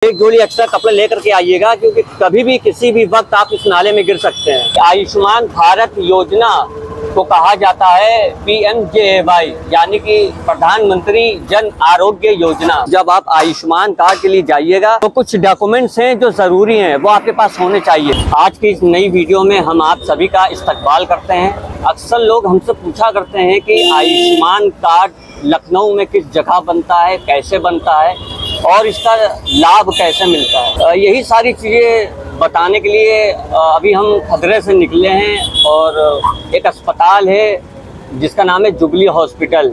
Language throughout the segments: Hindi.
एक जोड़ी एक्स्ट्रा कपड़े लेकर के आइएगा, क्योंकि कभी भी किसी भी वक्त आप इस नाले में गिर सकते हैं। आयुष्मान भारत योजना को कहा जाता है PMJAY, यानी कि प्रधानमंत्री जन आरोग्य योजना। जब आप आयुष्मान कार्ड के लिए जाइएगा तो कुछ डॉक्यूमेंट्स हैं जो जरूरी हैं, वो आपके पास होने चाहिए। आज की इस नई वीडियो में हम आप सभी का इस्तकबाल करते हैं। अक्सर लोग हमसे पूछा करते हैं कि आयुष्मान कार्ड लखनऊ में किस जगह बनता है, कैसे बनता है और इसका लाभ कैसे मिलता है। यही सारी चीज़ें बताने के लिए अभी हम खदरे से निकले हैं और एक अस्पताल है जिसका नाम है जुबली हॉस्पिटल।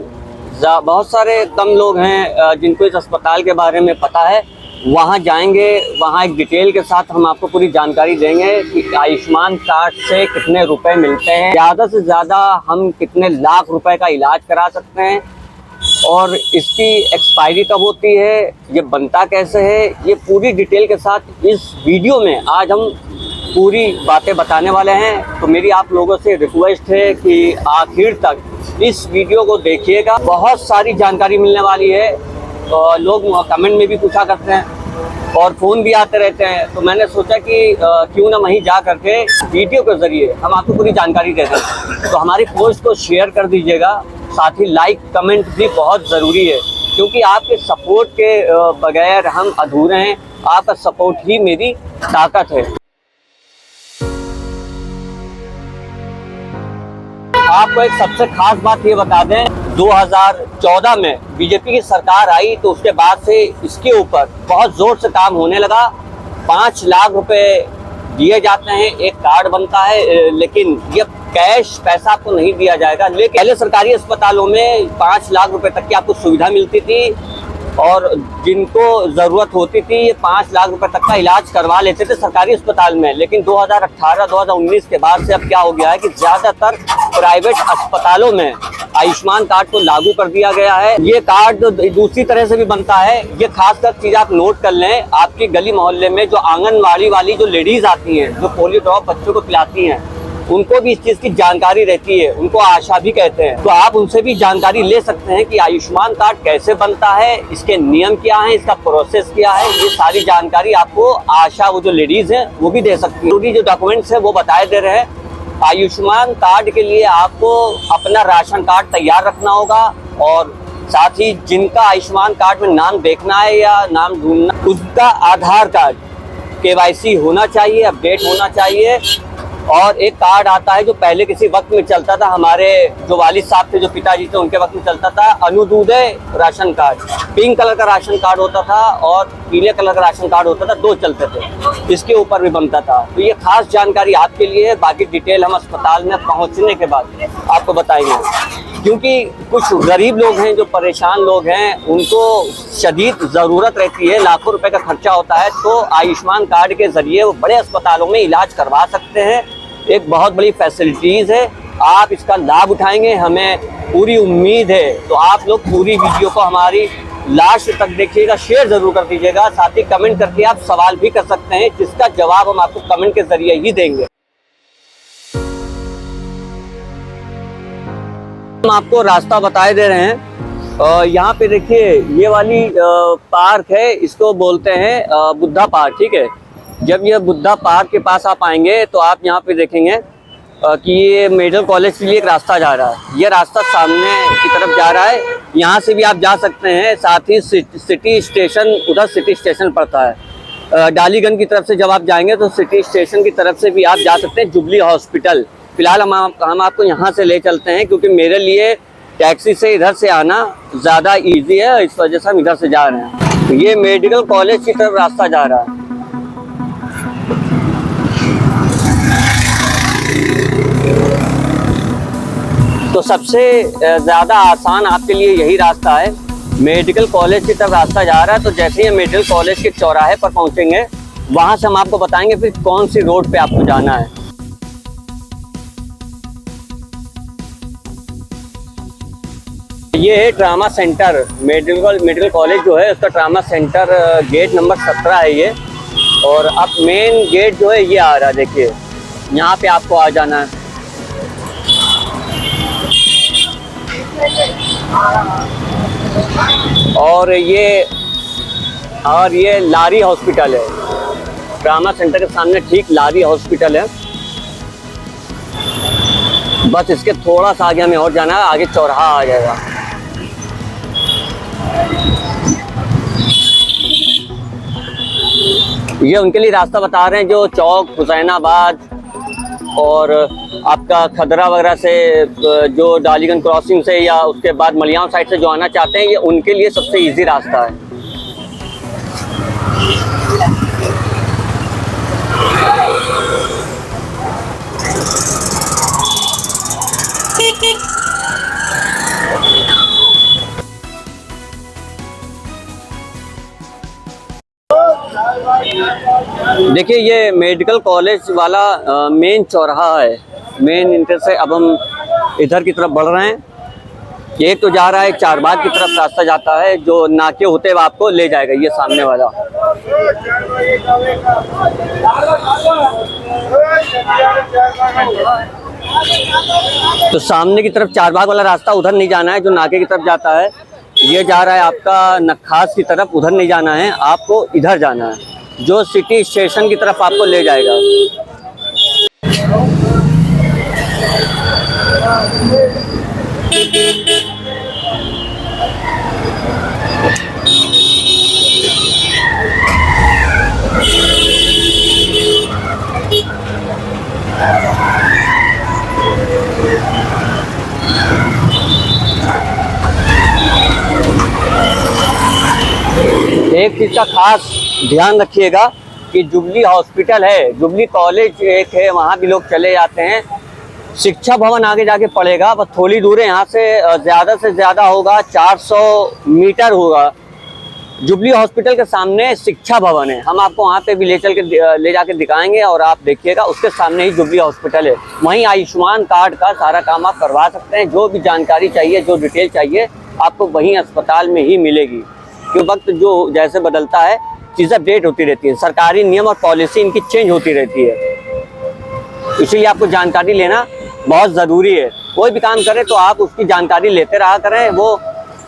बहुत सारे कम लोग हैं जिनको इस अस्पताल के बारे में पता है। वहाँ जाएंगे, वहाँ एक डिटेल के साथ हम आपको पूरी जानकारी देंगे कि आयुष्मान कार्ड से कितने रुपए मिलते हैं, ज़्यादा से ज़्यादा हम कितने लाख रुपए का इलाज करा सकते हैं और इसकी एक्सपायरी कब होती है, ये बनता कैसे है। ये पूरी डिटेल के साथ इस वीडियो में आज हम पूरी बातें बताने वाले हैं। तो मेरी आप लोगों से रिक्वेस्ट है कि आखिर तक इस वीडियो को देखिएगा, बहुत सारी जानकारी मिलने वाली है। तो लोग कमेंट में भी पूछा करते हैं और फ़ोन भी आते रहते हैं, तो मैंने सोचा कि क्यों ना वहीं जा करके वीडियो के ज़रिए हम आपको पूरी जानकारी दे दें। तो हमारी पोस्ट को शेयर कर दीजिएगा, साथ ही लाइक कमेंट भी बहुत ज़रूरी है, क्योंकि आपके सपोर्ट के बगैर हम अधूरे हैं। आपका सपोर्ट ही मेरी ताकत है। आपको एक सबसे खास बात ये बता दें, 2014 में बीजेपी की सरकार आई तो उसके बाद से इसके ऊपर बहुत ज़ोर से काम होने लगा। 5 लाख रुपए दिए जाते हैं, एक कार्ड बनता है, लेकिन ये कैश पैसा आपको नहीं दिया जाएगा। लेकिन पहले सरकारी अस्पतालों में 5 लाख रुपए तक की आपको सुविधा मिलती थी और जिनको ज़रूरत होती थी ये 5 लाख रुपए तक का इलाज करवा लेते थे सरकारी अस्पताल में। लेकिन 2018-2019 के बाद से अब क्या हो गया है कि ज़्यादातर प्राइवेट अस्पतालों में आयुष्मान कार्ड को लागू कर दिया गया है। ये कार्ड दूसरी तरह से भी बनता है। ये खासकर चीज़ आप नोट कर लें, आपकी गली मोहल्ले में जो आंगनबाड़ी वाली जो लेडीज़ आती हैं, जो पोलियो ड्रॉप बच्चों को पिलाती हैं, उनको भी इस चीज़ की जानकारी रहती है, उनको आशा भी कहते हैं। तो आप उनसे भी जानकारी ले सकते हैं कि आयुष्मान कार्ड कैसे बनता है, इसके नियम क्या हैं, इसका प्रोसेस क्या है। ये सारी जानकारी आपको आशा वो जो लेडीज़ हैं वो भी दे सकती है। क्योंकि जो डॉक्यूमेंट्स हैं वो बताए दे रहे हैं। आयुष्मान कार्ड के लिए आपको अपना राशन कार्ड तैयार रखना होगा और साथ ही जिनका आयुष्मान कार्ड में नाम देखना है या नाम ढूंढना, उसका आधार कार्ड KYC होना चाहिए, अपडेट होना चाहिए। और एक कार्ड आता है जो पहले किसी वक्त में चलता था, हमारे जो वालिद साहब थे, जो पिताजी थे, उनके वक्त में चलता था, अनुदूदय राशन कार्ड। पिंक कलर का राशन कार्ड होता था और पीले कलर का राशन कार्ड होता था, 2 चलते थे। इसके ऊपर भी बनता था। तो ये खास जानकारी आपके लिए है। बाकी डिटेल हम अस्पताल में पहुंचने के बाद आपको बताएंगे, क्योंकि कुछ गरीब लोग हैं, जो परेशान लोग हैं, उनको शदीद ज़रूरत रहती है, लाखों रुपए का खर्चा होता है। तो आयुष्मान कार्ड के ज़रिए वो बड़े अस्पतालों में इलाज करवा सकते हैं। एक बहुत बड़ी फैसिलिटीज़ है, आप इसका लाभ उठाएंगे, हमें पूरी उम्मीद है। तो आप लोग पूरी वीडियो को हमारी लास्ट तक देखिएगा, शेयर ज़रूर कर दीजिएगा, साथ ही कमेंट करके आप सवाल भी कर सकते हैं, जिसका जवाब हम आपको कमेंट के ज़रिए ही देंगे। हम आपको रास्ता बताए दे रहे हैं। यहाँ पे देखिए, ये वाली पार्क है, इसको बोलते हैं बुद्धा पार्क, ठीक है। जब ये बुद्धा पार्क के पास आप आएंगे तो आप यहाँ पे देखेंगे कि ये मेडिकल कॉलेज के लिए एक रास्ता जा रहा है। ये रास्ता सामने की तरफ जा रहा है, यहाँ से भी आप जा सकते हैं। साथ ही सिटी स्टेशन, उधर सिटी स्टेशन पड़ता है। डालीगंज की तरफ से जब आप जाएंगे तो सिटी स्टेशन की तरफ से भी आप जा सकते हैं जुबली हॉस्पिटल। फिलहाल हम आपको यहाँ से ले चलते हैं, क्योंकि मेरे लिए टैक्सी से इधर से आना ज़्यादा ईजी है, इस वजह से हम इधर से जा रहे हैं। तो ये मेडिकल कॉलेज की तरफ रास्ता जा रहा है। तो सबसे ज़्यादा आसान आपके लिए यही रास्ता है, मेडिकल कॉलेज की तरफ रास्ता जा रहा है। तो जैसे ही मेडिकल कॉलेज के चौराहे पर पहुंचेंगे, वहां से हम आपको बताएंगे फिर कौन सी रोड पे आपको जाना है। ये है ट्रामा सेंटर, मेडिकल कॉलेज जो है उसका ट्रामा सेंटर गेट नंबर 17 है ये। और अब मेन गेट जो है ये आ रहा है, देखिए यहाँ पे आपको आ जाना है। और ये और ये लारी हॉस्पिटल है, ट्रामा सेंटर के सामने ठीक लारी हॉस्पिटल है। बस इसके थोड़ा सा आगे हमें और जाना है, आगे चौराहा आ जाएगा। ये उनके लिए रास्ता बता रहे हैं जो चौक हुसैनाबाद और आपका खदरा वगैरह से, जो डालीगंज क्रॉसिंग से या उसके बाद मलियाओं साइड से जो आना चाहते हैं, ये उनके लिए सबसे इजी रास्ता है। देखिए ये मेडिकल कॉलेज वाला मेन चौराहा है, मेन इंटर से अब हम इधर की तरफ बढ़ रहे हैं। एक तो जा रहा है चारबाग की तरफ रास्ता जाता है, जो नाके होते हुए आपको ले जाएगा, ये सामने वाला। तो सामने की तरफ चारबाग वाला रास्ता उधर नहीं जाना है, जो नाके की तरफ जाता है। ये जा रहा है आपका नखास की तरफ, उधर नहीं जाना है, आपको इधर जाना है, जो सिटी स्टेशन की तरफ आपको ले जाएगा। एक चीज का खास ध्यान रखिएगा कि जुबली हॉस्पिटल है, जुबली कॉलेज एक है, वहाँ भी लोग चले जाते हैं। शिक्षा भवन आगे जाके पड़ेगा, बस थोड़ी दूर है यहाँ से ज़्यादा होगा 400 मीटर होगा। जुबली हॉस्पिटल के सामने शिक्षा भवन है, हम आपको वहाँ पे भी ले जाके दिखाएंगे और आप देखिएगा, उसके सामने ही जुबली हॉस्पिटल है। वहीं आयुष्मान कार्ड का सारा काम आप करवा सकते हैं, जो भी जानकारी चाहिए, जो डिटेल चाहिए, आपको वहीं अस्पताल में ही मिलेगी। कि वक्त जो जैसे बदलता है, चीज़ें अपडेट होती रहती है, सरकारी नियम और पॉलिसी इनकी चेंज होती रहती है, इसलिए आपको जानकारी लेना बहुत ज़रूरी है। कोई भी काम करें तो आप उसकी जानकारी लेते रहा करें, वो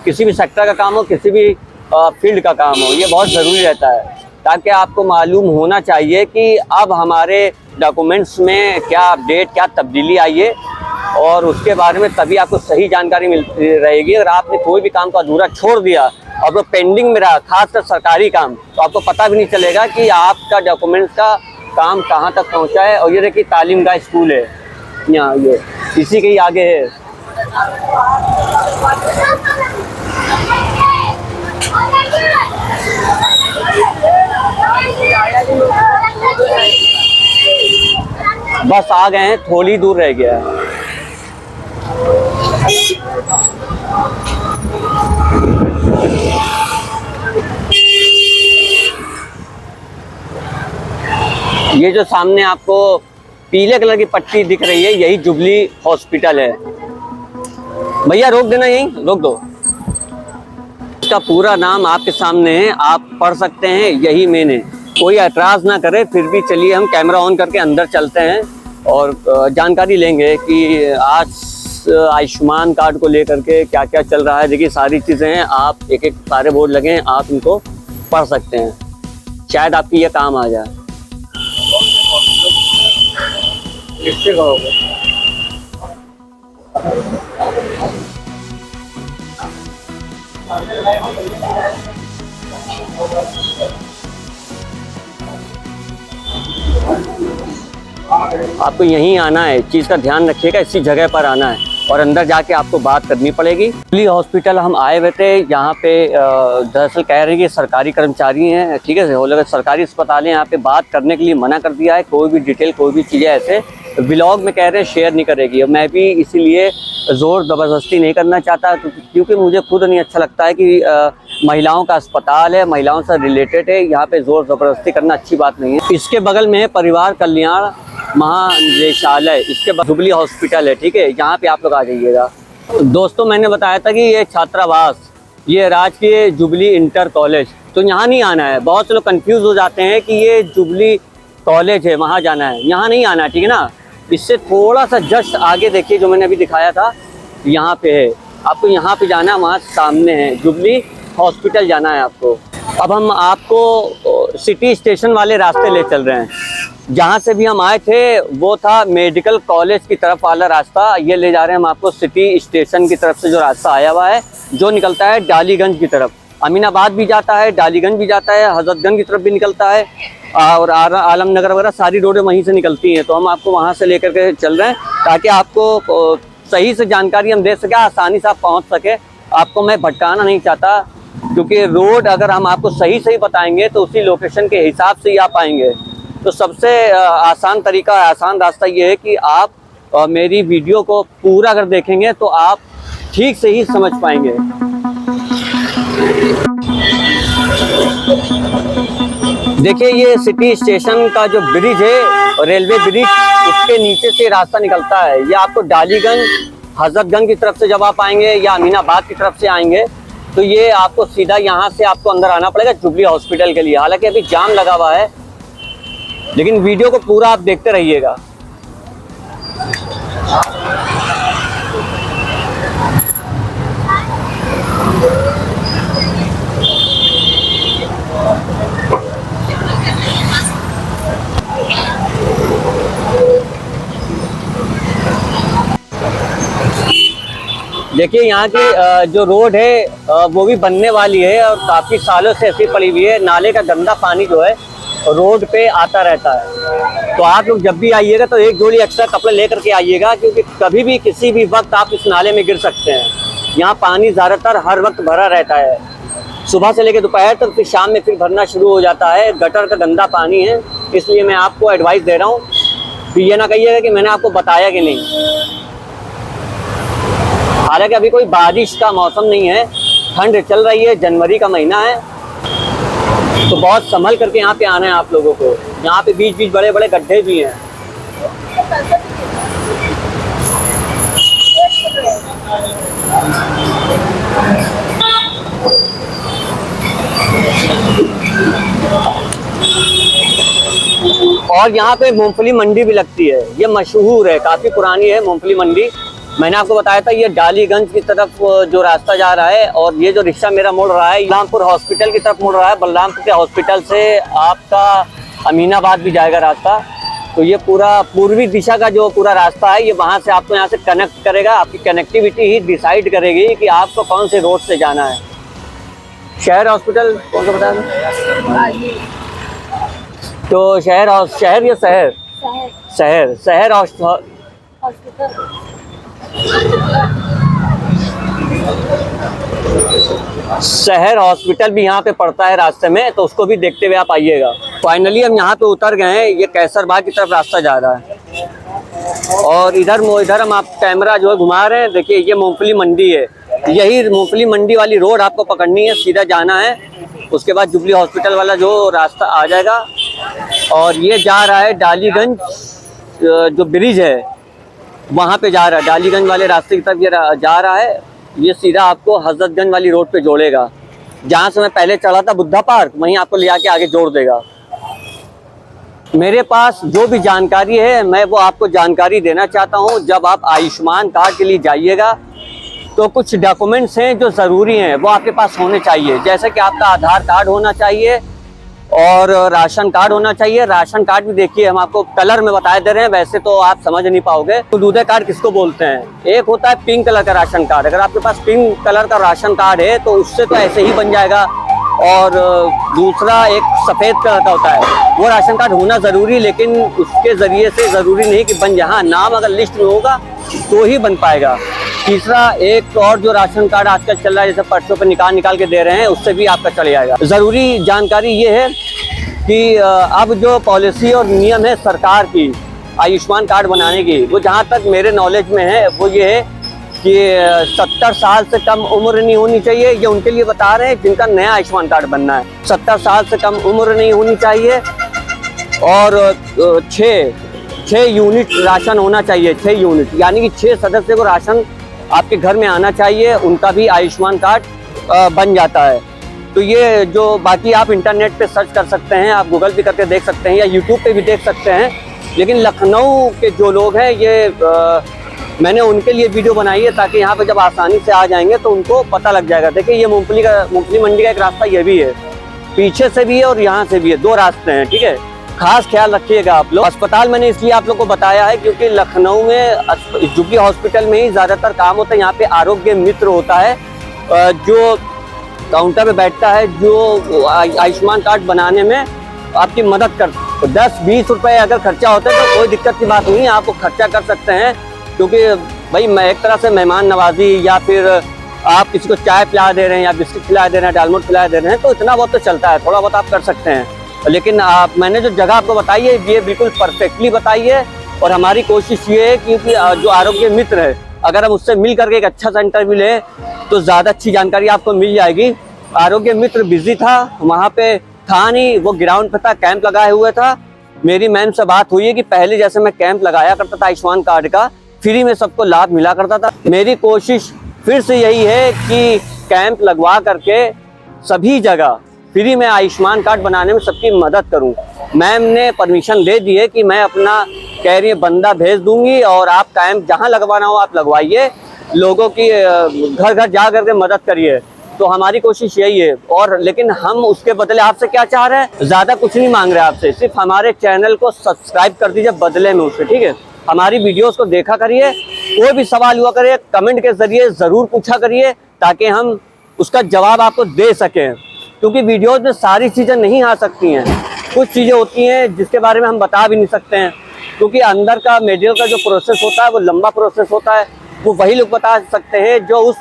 किसी भी सेक्टर का काम हो, किसी भी फील्ड का काम हो, ये बहुत ज़रूरी रहता है, ताकि आपको मालूम होना चाहिए कि अब हमारे डॉक्यूमेंट्स में क्या अपडेट, क्या तब्दीली आई है, और उसके बारे में तभी आपको सही जानकारी मिलती रहेगी। अगर आपने कोई भी काम को अधूरा छोड़ दिया और वो पेंडिंग में रहा, खासकर सरकारी काम, तो आपको पता भी नहीं चलेगा कि आपका डॉक्यूमेंट्स का काम कहाँ तक पहुँचा है। और ये देखिए तालीम गाह स्कूल है यहाँ, ये इसी के ही आगे है। बस आ गए हैं, थोड़ी दूर रह गया है। ये जो सामने आपको पीले कलर की पट्टी दिख रही है, यही जुबली हॉस्पिटल है। भैया रोक देना, यहीं रोक दो। इसका पूरा नाम आपके सामने है, आप पढ़ सकते हैं, यही मेन है। कोई ऐतराज़ ना करे, फिर भी चलिए हम कैमरा ऑन करके अंदर चलते हैं और जानकारी लेंगे कि आज आयुष्मान कार्ड को लेकर के क्या क्या चल रहा है। देखिए सारी चीज़ें हैं, आप एक एक सारे बोर्ड लगे हैं, आप इनको पढ़ सकते हैं, शायद आपकी ये काम आ जाए। किससे कहोगे? आपको यहीं आना है, चीज़ का ध्यान रखिएगा, इसी जगह पर आना है और अंदर जाके आपको बात करनी पड़ेगी। जुबली हॉस्पिटल हम आए हुए थे, यहाँ पे दरअसल कह रहे हैं कि सरकारी कर्मचारी हैं, ठीक है, वो लोग सरकारी अस्पताल है, यहाँ पे बात करने के लिए मना कर दिया है। कोई भी डिटेल, कोई भी चीज़ें ऐसे व्लॉग में कह रहे हैं शेयर नहीं करेगी। मैं भी इसीलिए ज़ोर ज़बरदस्ती नहीं करना चाहता, क्योंकि मुझे खुद नहीं अच्छा लगता है कि महिलाओं का अस्पताल है, महिलाओं से रिलेटेड है, यहाँ पे ज़ोर ज़बरदस्ती करना अच्छी बात नहीं है। इसके बगल में है परिवार कल्याण महानिदेशालय, इसके बाद जुबली हॉस्पिटल है, ठीक है, यहाँ पे आप लोग आ जाइएगा। दोस्तों मैंने बताया था कि ये छात्रावास, ये राजकीय जुबली इंटर कॉलेज, तो यहाँ नहीं आना है। बहुत से लोग कंफ्यूज हो जाते हैं कि ये जुबली कॉलेज है, वहाँ जाना है, यहाँ नहीं आना है, ठीक है ना। इससे थोड़ा सा जस्ट आगे देखिए, जो मैंने अभी दिखाया था, यहाँ पे है, आपको यहाँ पे जाना है, वहाँ सामने है जुबली हॉस्पिटल जाना है आपको। अब हम आपको सिटी स्टेशन वाले रास्ते ले चल रहे हैं। जहाँ से भी हम आए थे वो था मेडिकल कॉलेज की तरफ वाला रास्ता। ये ले जा रहे हैं हम आपको सिटी स्टेशन की तरफ से जो रास्ता आया हुआ है, जो निकलता है डालीगंज की तरफ। अमीनाबाद भी जाता है, डालीगंज भी जाता है, हजरतगंज की तरफ भी निकलता है और आलमनगर वगैरह सारी रोडें वहीं से निकलती हैं। तो हम आपको वहाँ से लेकर के चल रहे हैं ताकि आपको सही से जानकारी हम दे सकें, आसानी से आप पहुँच सके। आपको मैं भटकाना नहीं चाहता, क्योंकि रोड अगर हम आपको सही सही बताएंगे तो उसी लोकेशन के हिसाब से ही आप आएंगे। तो सबसे आसान तरीका, आसान रास्ता ये है कि आप मेरी वीडियो को पूरा अगर देखेंगे तो आप ठीक से ही समझ पाएंगे। देखिए, ये सिटी स्टेशन का जो ब्रिज है, रेलवे ब्रिज, उसके नीचे से रास्ता निकलता है। ये आपको डालीगंज, हजरतगंज की तरफ से जब आप आएंगे या अमीनाबाद की तरफ से आएंगे तो ये आपको सीधा यहाँ से आपको अंदर आना पड़ेगा जुबली हॉस्पिटल के लिए। हालांकि अभी जाम लगा हुआ है, लेकिन वीडियो को पूरा आप देखते रहिएगा। देखिए, यहाँ की जो रोड है वो भी बनने वाली है और काफ़ी सालों से ऐसी पड़ी हुई है। नाले का गंदा पानी जो है रोड पे आता रहता है। तो आप लोग जब भी आइएगा तो एक जोड़ी एक्स्ट्रा कपड़े लेकर के आइएगा, क्योंकि कभी भी किसी भी वक्त आप इस नाले में गिर सकते हैं। यहाँ पानी ज़्यादातर हर वक्त भरा रहता है, सुबह से लेकर दोपहर तक, फिर शाम में फिर भरना शुरू हो जाता है। गटर का गंदा पानी है, इसलिए मैं आपको एडवाइस दे रहा हूँ। फिर ये ना कहिएगा कि मैंने आपको बताया कि नहीं। हालांकि अभी कोई बारिश का मौसम नहीं है, ठंड चल रही है, जनवरी का महीना है, तो बहुत संभल करके यहाँ पे आना है आप लोगों को। यहाँ पे बीच बीच बड़े बड़े गड्ढे भी हैं। और यहाँ पे मूंगफली मंडी भी लगती है, ये मशहूर है, काफ़ी पुरानी है मूंगफली मंडी। मैंने आपको बताया था ये डालीगंज की तरफ जो रास्ता जा रहा है, और ये जो रिक्शा मेरा मुड़ रहा है बलरामपुर हॉस्पिटल की तरफ मुड़ रहा है। बलरामपुर के हॉस्पिटल से आपका अमीनाबाद भी जाएगा रास्ता। तो ये पूरा पूर्वी दिशा का जो पूरा रास्ता है, ये वहाँ से आपको यहाँ से कनेक्ट करेगा। आपकी कनेक्टिविटी ही डिसाइड करेगी कि आपको कौन से रोड से जाना है। शहर हॉस्पिटल कौन सा बताया? तो शहर या शहर शहर हॉस्पिटल। शहर हॉस्पिटल भी यहाँ पे पड़ता है रास्ते में, तो उसको भी देखते हुए आप आइएगा। फाइनली हम यहाँ पे उतर गए हैं। ये कैसरबाग की तरफ रास्ता जा रहा है और इधर हम आप कैमरा जो है घुमा रहे हैं। देखिए, ये मूंगफली मंडी है। यही मूंगफली मंडी वाली रोड आपको पकड़नी है, सीधा जाना है। उसके बाद जुबली हॉस्पिटल वाला जो रास्ता आ जाएगा और ये जा रहा है डालीगंज, जो ब्रिज है वहाँ पे जा रहा है। डालीगंज वाले रास्ते की तरफ ये जा रहा है। ये सीधा आपको हजरतगंज वाली रोड पे जोड़ेगा। जहाँ से मैं पहले चढ़ा था बुद्धा पार्क, वहीं आपको ले आके आगे जोड़ देगा। मेरे पास जो भी जानकारी है मैं वो आपको जानकारी देना चाहता हूँ। जब आप आयुष्मान कार्ड के लिए जाइएगा तो कुछ डॉक्यूमेंट्स हैं जो ज़रूरी हैं, वो आपके पास होने चाहिए। जैसे कि आपका आधार कार्ड होना चाहिए और राशन कार्ड होना चाहिए। राशन कार्ड भी देखिए, हम आपको कलर में बता दे रहे हैं, वैसे तो आप समझ नहीं पाओगे। तो दूधे कार्ड किसको बोलते हैं? एक होता है पिंक कलर का राशन कार्ड। अगर आपके पास पिंक कलर का राशन कार्ड है तो उससे तो ऐसे ही बन जाएगा। और दूसरा एक सफ़ेद कलर का होता है, वो राशन कार्ड होना ज़रूरी, लेकिन उसके ज़रिए से ज़रूरी नहीं कि बन जाए। हाँ, नाम अगर लिस्ट में होगा तो ही बन पाएगा। तीसरा, एक और जो राशन कार्ड आजकल चल रहा है, जैसे पर्चों पे निकाल के दे रहे हैं, उससे भी आपका चले जाएगा। ज़रूरी जानकारी ये है कि अब जो पॉलिसी और नियम है सरकार की आयुष्मान कार्ड बनाने की, वो जहाँ तक मेरे नॉलेज में है वो ये है कि 70 साल से कम उम्र नहीं होनी चाहिए। ये उनके लिए बता रहे हैं जिनका नया आयुष्मान कार्ड बनना है। 70 साल से कम उम्र नहीं होनी चाहिए और 6 यूनिट राशन होना चाहिए। 6 यूनिट यानी कि 6 सदस्य को राशन आपके घर में आना चाहिए, उनका भी आयुष्मान कार्ड बन जाता है। तो ये जो बाकी आप इंटरनेट पे सर्च कर सकते हैं, आप गूगल भी करके देख सकते हैं या यूट्यूब पे भी देख सकते हैं। लेकिन लखनऊ के जो लोग हैं, ये मैंने उनके लिए वीडियो बनाई है ताकि यहाँ पे जब आसानी से आ जाएंगे तो उनको पता लग जाएगा। देखिए, ये मूंगफली मंडी का एक रास्ता ये भी है। पीछे से भी है और यहाँ से भी है, 2 रास्ते हैं, ठीक है। खास ख्याल रखिएगा आप लोग। अस्पताल मैंने इसलिए आप लोग को बताया है क्योंकि लखनऊ में जुबली हॉस्पिटल में ही ज़्यादातर काम होता है। यहाँ पे आरोग्य मित्र होता है जो काउंटर पे बैठता है, जो आयुष्मान कार्ड बनाने में आपकी मदद कर। 10-20 रुपए अगर खर्चा होता है तो कोई दिक्कत की बात नहीं है, आप खर्चा कर सकते हैं। क्योंकि भाई मैं एक तरह से मेहमान नवाजी, या फिर आप किसी को चाय पिला दे रहे हैं या बिस्किट खिला दे रहे हैं, दालमोट खिला दे रहे हैं, तो इतना बहुत तो चलता है, थोड़ा बहुत आप कर सकते हैं। लेकिन मैंने जो जगह आपको बताई है ये बिल्कुल परफेक्टली बताई है। और हमारी कोशिश ये है क्योंकि जो आरोग्य मित्र है, अगर हम उससे मिल करके एक अच्छा सा इंटरव्यू लें तो ज़्यादा अच्छी जानकारी आपको मिल जाएगी। आरोग्य मित्र बिजी था, वहाँ पे था नहीं, वो ग्राउंड पे था, कैंप लगाए हुए था। मेरी मैम से बात हुई है कि पहले जैसे मैं कैंप लगाया करता था आयुष्मान कार्ड का, फ्री में सबको लाभ मिला करता था। मेरी कोशिश फिर से यही है कि कैंप लगवा करके सभी जगह फ्री में आयुष्मान कार्ड बनाने में सबकी मदद करूं। मैम ने परमिशन दे दी है कि मैं अपना कह रही है बंदा भेज दूंगी और आप कैंप जहां लगवाना हो आप लगवाइए, लोगों की घर घर जा करके मदद करिए। तो हमारी कोशिश यही है। और लेकिन हम उसके बदले आपसे क्या चाह रहे हैं, ज़्यादा कुछ नहीं मांग रहे आपसे, सिर्फ हमारे चैनल को सब्सक्राइब कर दीजिए बदले में उससे, ठीक है। हमारी वीडियोस को देखा करिए, कोई भी सवाल हुआ करे कमेंट के जरिए ज़रूर पूछा करिए ताकि हम उसका जवाब आपको दे सकें। क्योंकि वीडियोस में सारी चीज़ें नहीं आ सकती हैं, कुछ चीज़ें होती हैं जिसके बारे में हम बता भी नहीं सकते हैं, क्योंकि अंदर का मेडिकल का जो प्रोसेस होता है वो लंबा प्रोसेस होता है। वो वही लोग बता सकते हैं जो उस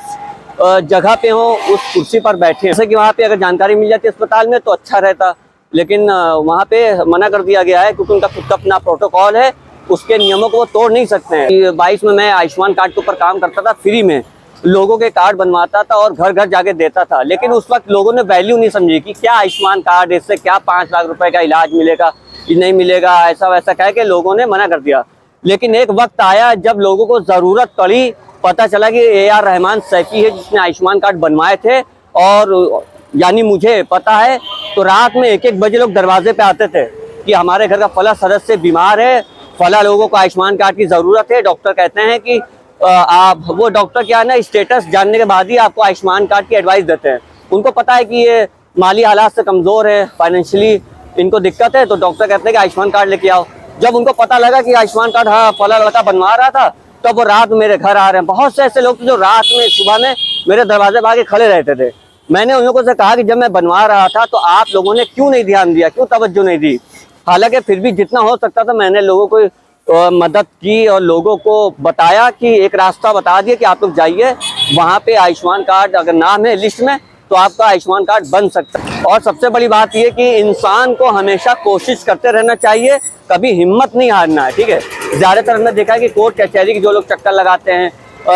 जगह पे हो, उस कुर्सी पर बैठे हैं। जैसे कि वहाँ पे अगर जानकारी मिल जाती है अस्पताल में तो अच्छा रहता, लेकिन वहाँ पे मना कर दिया गया है क्योंकि उनका खुद का अपना प्रोटोकॉल है, उसके नियमों को वो तोड़ नहीं सकते हैं। 22 में मैं आयुष्मान कार्ड के ऊपर काम करता था, फ्री में लोगों के कार्ड बनवाता था और घर घर जाके देता था। लेकिन उस वक्त लोगों ने वैल्यू नहीं समझी कि क्या आयुष्मान कार्ड, इससे क्या 5 लाख रुपए का इलाज मिलेगा, नहीं मिलेगा, ऐसा वैसा कह के लोगों ने मना कर दिया। लेकिन एक वक्त आया जब लोगों को ज़रूरत पड़ी, पता चला कि AR रहमान सैफी है जिसने आयुष्मान कार्ड बनवाए थे, और यानी मुझे पता है, तो रात में 1-1 बजे लोग दरवाजे पे आते थे कि हमारे घर का फला सदस्य बीमार है, फला लोगों को आयुष्मान कार्ड की ज़रूरत है। डॉक्टर कहते हैं कि आप, वो डॉक्टर क्या है ना, स्टेटस जानने के बाद ही आपको आयुष्मान कार्ड की एडवाइस देते हैं। उनको पता है कि ये माली हालात से कमज़ोर है, फाइनेंशियली इनको दिक्कत है, तो डॉक्टर कहते हैं कि आयुष्मान कार्ड लेके आओ। जब उनको पता लगा कि आयुष्मान कार्ड हाँ फला लड़का बनवा रहा था, तब वो रात मेरे घर आ रहे हैं। बहुत से ऐसे लोग जो रात में सुबह में मेरे दरवाजे पर आके खड़े रहते थे। मैंने उन लोगों से कहा कि जब मैं बनवा रहा था तो आप लोगों ने क्यों नहीं ध्यान दिया, क्यों तवज्जो नहीं दी। हालांकि फिर भी जितना हो सकता था मैंने लोगों को मदद की और लोगों को बताया कि एक रास्ता बता दिया कि आप लोग जाइए, वहाँ पे आयुष्मान कार्ड अगर नाम है लिस्ट में तो आपका आयुष्मान कार्ड बन सकता है। और सबसे बड़ी बात यह कि इंसान को हमेशा कोशिश करते रहना चाहिए, कभी हिम्मत नहीं हारना है, ठीक है। ज़्यादातर हमने देखा है कि कोर्ट कचहरी के जो लोग चक्कर लगाते हैं,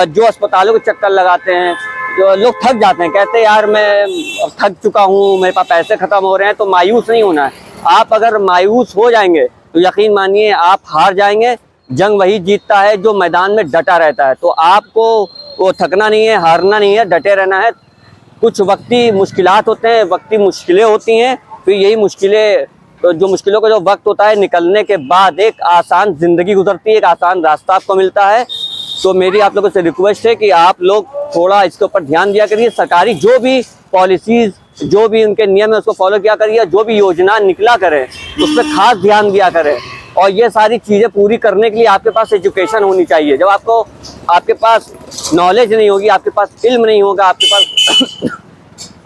जो अस्पतालों के चक्कर लगाते हैं, जो लोग थक जाते हैं, कहते हैं यार मैं थक चुका हूँ, मेरे पास पैसे ख़त्म हो रहे हैं, तो मायूस नहीं होना है। आप अगर मायूस हो जाएंगे तो यकीन मानिए आप हार जाएंगे। जंग वही जीतता है जो मैदान में डटा रहता है। तो आपको वो थकना नहीं है, हारना नहीं है, डटे रहना है। कुछ वक्ती मुश्किलात होते हैं, वक्ती मुश्किलें होती हैं, फिर यही मुश्किलें, तो जो मुश्किलों का जो वक्त होता है निकलने के बाद एक आसान ज़िंदगी गुजरती है, एक आसान रास्ता आपको मिलता है। तो मेरी आप लोगों से रिक्वेस्ट है कि आप लोग थोड़ा इसके ऊपर ध्यान दिया करिए। सरकारी जो भी पॉलिसीज़, जो भी उनके नियम है उसको फॉलो किया करिए, जो भी योजना निकला करें उस पर खास ध्यान दिया करें। और ये सारी चीज़ें पूरी करने के लिए आपके पास एजुकेशन होनी चाहिए। जब आपके पास नॉलेज नहीं होगी, आपके पास इल्म नहीं होगा,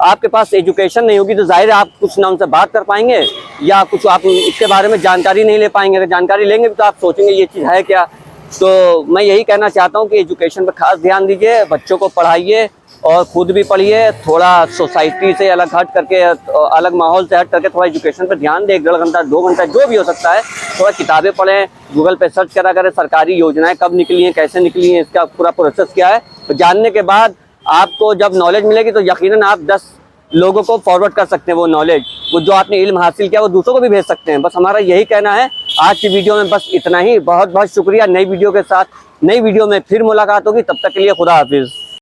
आपके पास एजुकेशन नहीं होगी, तो जाहिर है आप कुछ ना उनसे बात कर पाएंगे या कुछ आप इसके बारे में जानकारी नहीं ले पाएंगे। अगर जानकारी लेंगे तो आप सोचेंगे ये चीज़ है क्या। तो मैं यही कहना चाहता हूँ कि एजुकेशन पर खास ध्यान दीजिए, बच्चों को पढ़ाइए और खुद भी पढ़िए। थोड़ा सोसाइटी से अलग हट करके, अलग माहौल से हट करके थोड़ा एजुकेशन पर ध्यान दें। 1-1.5 घंटा 2 घंटा जो भी हो सकता है, थोड़ा किताबें पढ़ें, गूगल पे सर्च करा करें सरकारी योजनाएं कब निकली हैं, कैसे निकली हैं, इसका पूरा प्रोसेस क्या है। तो जानने के बाद आपको जब नॉलेज मिलेगी तो यकीनन आप 10 लोगों को फॉरवर्ड कर सकते हैं वो नॉलेज, वो जो आपने इल्म हासिल किया वो दूसरों को भी भेज सकते हैं। बस हमारा यही कहना है। आज की वीडियो में बस इतना ही। बहुत बहुत शुक्रिया। नई वीडियो के साथ नई वीडियो में फिर मुलाकात होगी, तब तक के लिए खुदा हाफिज़।